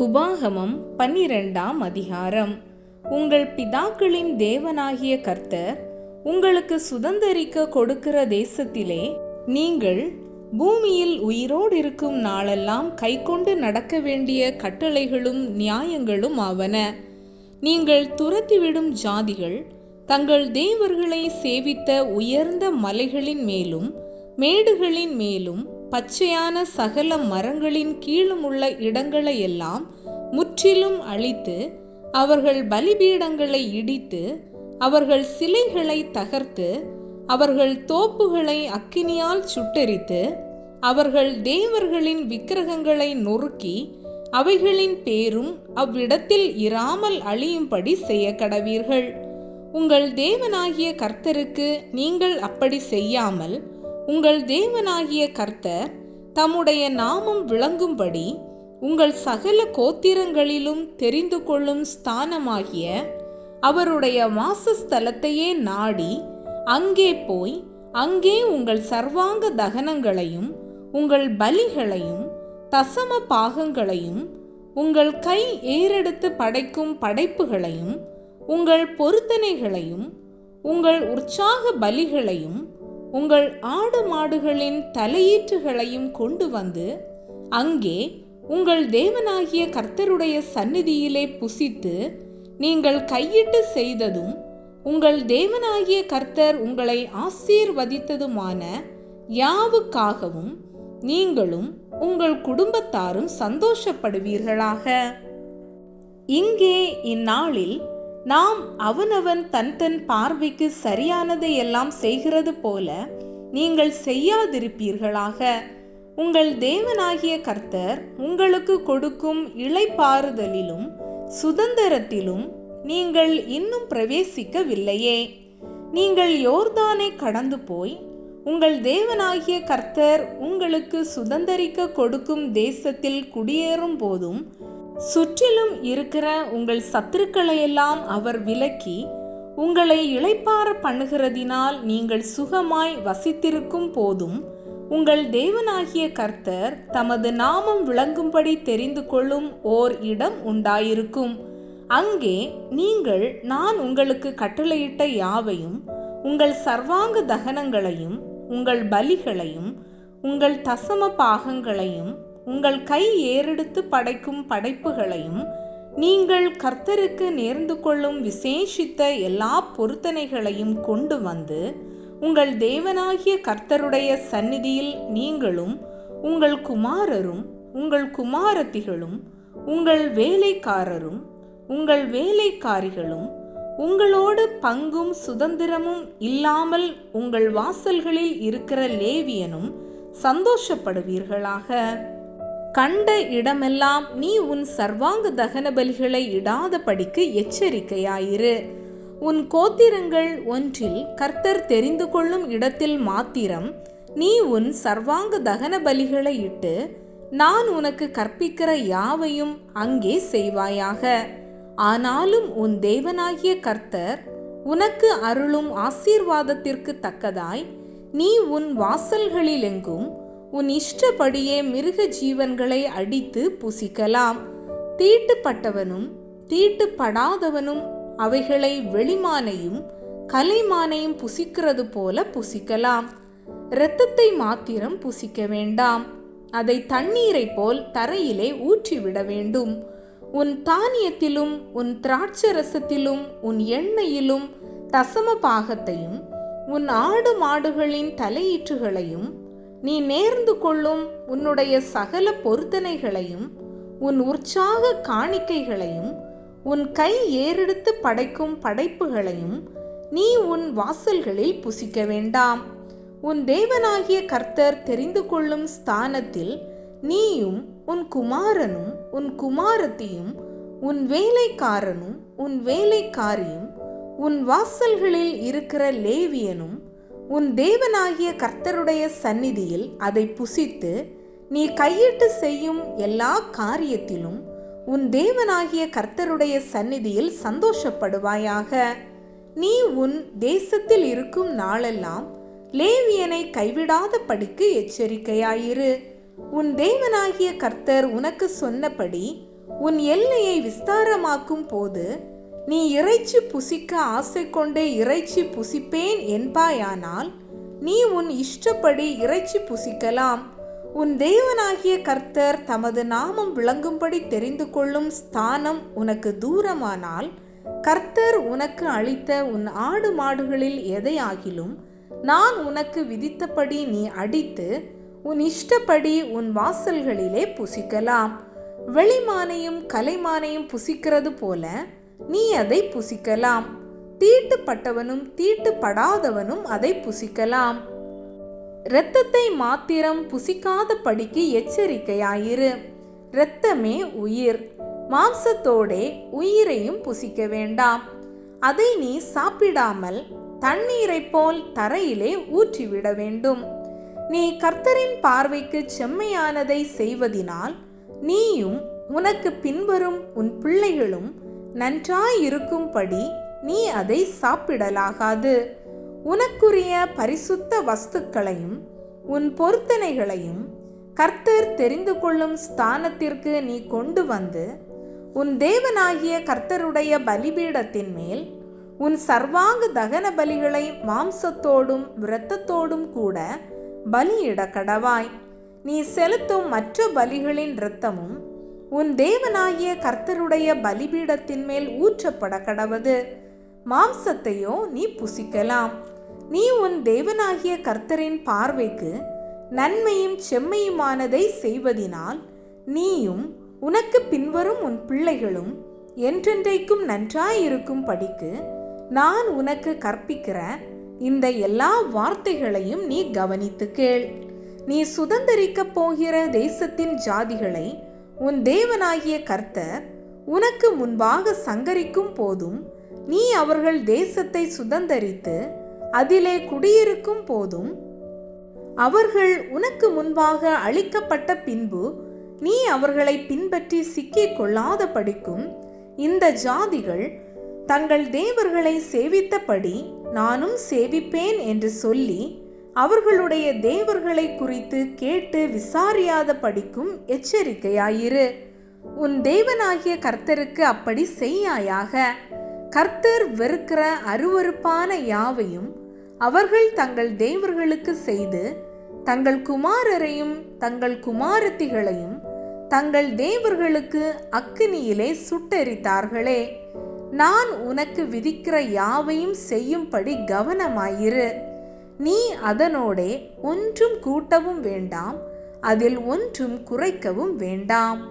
உபாகமம் 12ஆம் அதிகாரம். உங்கள் பிதாக்களின் தேவனாகிய கர்த்தர் உங்களுக்கு சுதந்தரிக்க கொடுக்கிற தேசத்திலே நீங்கள் பூமியில் உயிரோடு இருக்கும் நாளெல்லாம் கைக்கொண்டு நடக்க வேண்டிய கட்டளைகளும் நியாயங்களும் ஆவன. நீங்கள் துரத்திவிடும் ஜாதிகள் தங்கள் தேவர்களை சேவித்த உயர்ந்த மலைகளின் மேலும் மேடுகளின் மேலும் பச்சையான சகல மரங்களின் கீழும் உள்ள இடங்களையெல்லாம் முற்றிலும் அழித்து, அவர்கள் பலிபீடங்களை இடித்து, அவர்கள் சிலைகளை தகர்த்து, அவர்கள் தோப்புகளை அக்கினியால் சுட்டெரித்து, அவர்கள் தேவர்களின் விக்கிரகங்களை நொறுக்கி, அவைகளின் பேரும் அவ்விடத்தில் இராமல் அழியும்படி செய்ய கடவீர்கள். உங்கள் தேவனாகிய கர்த்தருக்கு நீங்கள் அப்படி செய்யாமல், உங்கள் தேவனாகிய கர்த்தர் தம்முடைய நாமம் விளங்கும்படி உங்கள் சகல கோத்திரங்களிலும் தெரிந்து கொள்ளும் ஸ்தானமாகிய அவருடைய வாசஸ்தலத்தையே நாடி அங்கே போய், அங்கே உங்கள் சர்வாங்க தகனங்களையும் உங்கள் பலிகளையும் தசம பாகங்களையும் உங்கள் கை ஏறெடுத்து படைக்கும் படைப்புகளையும் உங்கள் பொருத்தனைகளையும் உங்கள் உற்சாக பலிகளையும் உங்கள் ஆடு மாடுகளின் தலையீற்றுகளையும் கொண்டு வந்து அங்கே உங்கள் தேவனாகிய கர்த்தருடைய சந்நிதியிலே புசித்து, நீங்கள் கையிட்டு செய்ததும் உங்கள் தேவனாகிய கர்த்தர் உங்களை ஆசீர்வதித்ததுமான யாவுக்காகவும் நீங்களும் உங்கள் குடும்பத்தாரும் சந்தோஷப்படுவீர்களாக. இங்கே இந்நாளில் நாம் அவனவன் தன் தன் பார்வைக்கு சரியானதை எல்லாம் செய்கிறது போல நீங்கள் செய்யாதிருப்பீர்களாக. உங்கள் தேவனாகிய கர்த்தர் உங்களுக்கு கொடுக்கும் இளைப்பாறுதலிலும் சுதந்திரத்திலும் நீங்கள் இன்னும் பிரவேசிக்கவில்லையே. நீங்கள் யோர்தானை கடந்து போய் உங்கள் தேவனாகிய கர்த்தர் உங்களுக்கு சுதந்தரிக்க கொடுக்கும் தேசத்தில் குடியேறும் போதும் சுற்றிலும் இருக்கிற உங்கள் சத்துருக்களையெல்லாம் அவர் விலக்கி உங்களை இளைப்பாற பண்ணுகிறதினால் நீங்கள் சுகமாய் வசித்திருக்கும் போதும் உங்கள் தேவனாகிய கர்த்தர் தமது நாமம் விளங்கும்படி தெரிந்து கொள்ளும் ஓர் இடம் உண்டாயிருக்கும். அங்கே நீங்கள் நான் உங்களுக்கு கட்டளையிட்ட யாவையும் உங்கள் சர்வாங்க தகனங்களையும் உங்கள் பலிகளையும் உங்கள் தசம பாகங்களையும் உங்கள் கை ஏறெடுத்து படைக்கும் படைப்புகளையும் நீங்கள் கர்த்தருக்கு நேர்ந்து கொள்ளும் விசேஷித்த எல்லா பொருத்தனைகளையும் கொண்டு வந்து உங்கள் தேவனாகிய கர்த்தருடைய சந்நிதியில் நீங்களும் உங்கள் குமாரரும் உங்கள் குமாரத்திகளும் உங்கள் வேலைக்காரரும் உங்கள் வேலைக்காரிகளும் உங்களோடு பங்கும் சுதந்திரமும் இல்லாமல் உங்கள் வாசல்களில் இருக்கிற லேவியனும் சந்தோஷப்படுவீர்களாக. கண்ட இடமெல்லாம் நீ உன் சர்வாங்க தகன பலிகளை இடாதபடிக்கு எச்சரிக்கையாயிரு. உன் கோத்திரங்கள் ஒன்றில் கர்த்தர் தெரிந்து கொள்ளும் இடத்தில் மாத்திரம் நீ உன் சர்வாங்க தகன பலிகளை இட்டு நான் உனக்கு கற்பிக்கிற யாவையும் அங்கே செய்வாயாக. ஆனாலும் உன் தேவனாகிய கர்த்தர் உனக்கு அருளும் ஆசீர்வாதத்திற்கு தக்கதாய் நீ உன் வாசல்களிலெங்கும் உன் இஷ்டப்படியே மிருக ஜீவன்களை அடித்து புசிக்கலாம். தீட்டுப்பட்டவனும் தீட்டுப்படாதவனும் அவைகளை வெளிமானையும் கலைமானையும் புசிக்கிறது போல புசிக்கலாம். இரத்தத்தை மாத்திரம் புசிக்க வேண்டாம். அதை தண்ணீரை போல் தரையிலே ஊற்றிவிட வேண்டும். உன் தானியத்திலும் உன் திராட்சரசத்திலும் உன் எண்ணெயிலும் தசம பாகத்தையும் உன் ஆடு மாடுகளின் தலையீற்றுகளையும் நீ நேர்ந்து கொள்ளும் உன்னுடைய சகல பொருத்தனைகளையும் உன் உற்சாக காணிக்கைகளையும் உன் கை ஏறெடுத்து படைக்கும் படைப்புகளையும் நீ உன் வாசல்களில் புசிக்க வேண்டாம். உன் தேவனாகிய கர்த்தர் தெரிந்து கொள்ளும் ஸ்தானத்தில் நீயும் உன் குமாரனும் உன் குமாரத்தியும் உன் வேலைக்காரனும் உன் வேலைக்காரியும் உன் வாசல்களில் இருக்கிற லேவியனும் உன் தேவனாகிய கர்த்தருடைய சந்நிதியில் அதை புசித்து நீ கையிட்டு செய்யும் எல்லா காரியத்திலும் உன் தேவனாகிய கர்த்தருடைய சந்நிதியில் சந்தோஷப்படுவாயாக. நீ உன் தேசத்தில் இருக்கும் நாளெல்லாம் லேவியனை கைவிடாத படிக்கு எச்சரிக்கையாயிரு. உன் தேவனாகிய கர்த்தர் உனக்கு சொன்னபடி உன் எல்லையை விஸ்தாரமாக்கும் போது நீ இறைச்சி புசிக்க ஆசை கொண்டே இறைச்சி புசிப்பேன் என்பாயானால் நீ உன் இஷ்டப்படி இறைச்சி புசிக்கலாம். உன் தேவனாகிய கர்த்தர் தமது நாமம் விளங்கும்படி தெரிந்து கொள்ளும் ஸ்தானம் உனக்கு தூரமானால், கர்த்தர் உனக்கு அளித்த உன் ஆடு மாடுகளில் எதையாகிலும் நான் உனக்கு விதித்தபடி நீ அடித்து உன் இஷ்டப்படி உன் வாசல்களிலே புசிக்கலாம். வெளிமானையும் கலைமானையும் புசிக்கிறது போல நீ அதை புசிக்கலாம். தீட்டுப்பட்டவனும் தீட்டுப்படாதவனும் அதை புசிக்கலாம். இரத்தத்தை மாத்திரம் புசிக்காத படிக்கு எச்சரிக்கையாயிரு. இரத்தமே உயிர், மாம்சத்தோடே உயிரையும் புசிக்க வேண்டாம். அதை நீ சாப்பிடாமல் தண்ணீரை போல் தரையிலே ஊற்றிவிட வேண்டும். நீ கர்த்தரின் பார்வைக்கு செம்மையானதை செய்வதினால் நீயும் உனக்கு பின்வரும் உன் பிள்ளைகளும் நன்றாயிருக்கும்படி நீ அதை சாப்பிடலாகாது. உனக்குரிய பரிசுத்த வஸ்துக்களையும் உன் பொருத்தனைகளையும் கர்த்தர் தெரிந்து கொள்ளும் ஸ்தானத்திற்கு நீ கொண்டு வந்து உன் தேவனாகிய கர்த்தருடைய பலிபீடத்தின் மேல் உன் சர்வாங்க தகன பலிகளை மாம்சத்தோடும் இரத்தத்தோடும் கூட பலியிட கடவாய். நீ செலுத்தும் மற்ற பலிகளின் இரத்தமும் உன் தேவனாகிய கர்த்தருடைய பலிபீடத்தின் மேல் ஊற்றப்பட கடவது. மாம்சத்தையோ நீ புசிக்கலாம். நீ உன் தேவனாகிய கர்த்தரின் பார்வைக்கு நன்மையும் செம்மையுமானதை செய்வதினால் நீயும் உனக்கு பின்வரும் உன் பிள்ளைகளும் என்றென்றைக்கும் நன்றாயிருக்கும் படிக்கு நான் உனக்கு கற்பிக்கிற இந்த எல்லா வார்த்தைகளையும் நீ கவனித்து கேள். நீ சுதந்தரிக்கப் போகிற தேசத்தின் ஜாதிகளை உன் தேவனாகிய கர்த்தர் உனக்கு முன்பாக சங்கரிக்கும் போதும், நீ அவர்கள் தேசத்தை சுதந்தரித்து அதிலே குடியிருக்கும் போதும், அவர்கள் உனக்கு முன்பாக அழிக்கப்பட்ட பின்பு நீ அவர்களை பின்பற்றி சிக்கிக் கொள்ளாத படிக்கும் இந்த ஜாதிகள் தங்கள் தேவர்களை சேவித்தபடி நானும் சேவிப்பேன் என்று சொல்லி அவர்களுடைய தேவர்களை குறித்து கேட்டு விசாரியாத படிக்கும் எச்சரிக்கையாயிரு. உன் தேவனாகிய கர்த்தருக்கு அப்படி செய்யாயாக. கர்த்தர் வெறுக்கிற அருவருப்பான யாவையும் அவர்கள் தங்கள் தேவர்களுக்கு செய்து தங்கள் குமாரரையும் தங்கள் குமாரத்திகளையும் தங்கள் தேவர்களுக்கு அக்கினியிலே சுட்டெரித்தார்களே. நான் உனக்கு விதிக்கிற யாவையும் செய்யும்படி கவனமாயிரு. நீ அதனோடே ஒன்றும் கூட்டவும் வேண்டாம், அதில் ஒன்றும் குறைக்கவும் வேண்டாம்.